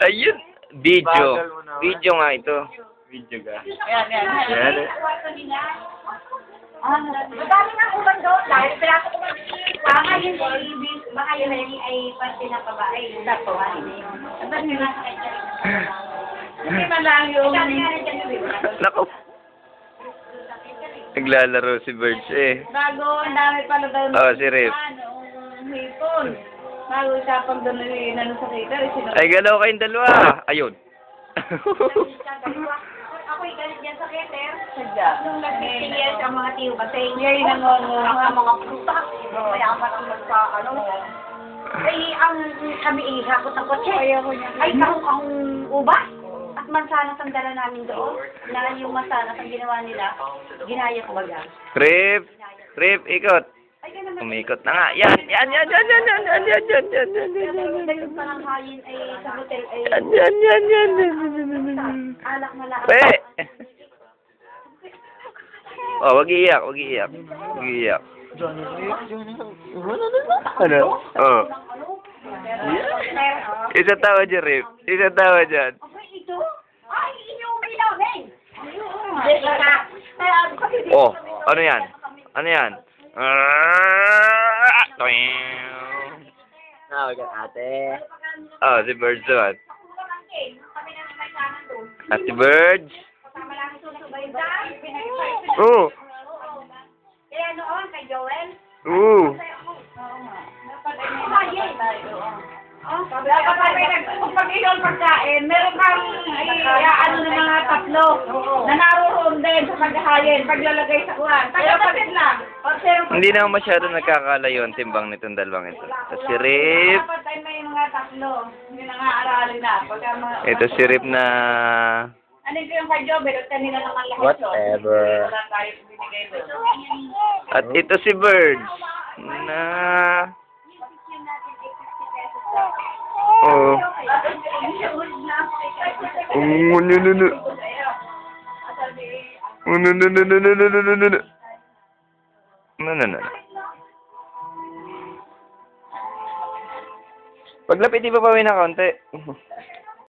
Ayun. Video. Video nga ito. Video ka. Ayan, ayan. Yan. Madami nga uban doon. Dahil piraso ko baka yun baka yun ay parte ng babae. Dato. Dapat nyo nasa kanya. Hindi man lang yung... Naku. Naglalaro si Birds eh. Bago, ang dami pala daw Oh, si Rip. Noong hipon. Bago siya pag doon sa cater, Ay, galaw kayong dalawa. Ayun. Ako'y galit yan sa keter. sadya. Nung nag-15 years ang mga tiyo kasi Ngayon nangonguha. mga prutas. Mayaman ang magpa, ano. Ay, ang kami ihakot ng kotse. Ay, kahong ubas. At mansanas ang dala namin doon. Na yung mansanas ang ginawa nila, ginaya ko baga. Rip. Rip, ikot. Ay, ganun na. Umikot na nga. Yan. Dagdag pa ng hayin ay sa hotel ay alak na lang. Pe. Oh, wag iiyak, wag iiyak. Wag iiyak. Ano? Oh. Isa tawa dyan, Rip. Isa tawa dyan. Ay, ito? Ay, inuwi namin! Oh, ano yan? Ano yan? Ate. Oh, si Birds doon. Ate Birds. Oh. Kaya noon, kay Joel, Dapat pag ikaw pagkain, meron kang ano ng mga tatlo na naroon din sa paghahayin, paglalagay sa uwan. Tagapatid lang. Hindi naman masyado nagkakalayo ang timbang nitong dalawang ito. Ito si Rip. Dapat ay may mga tatlo. Hindi na nga aralin na. Pagka mga... Ito si Rip na... Ano yung kay Joel? Pero kanila naman lahat yun. Whatever. Wala tayo binigay doon. At ito si Birds. Na... Oh. Oh, no. Oh, no. Paglapit, di ba pawin na konti?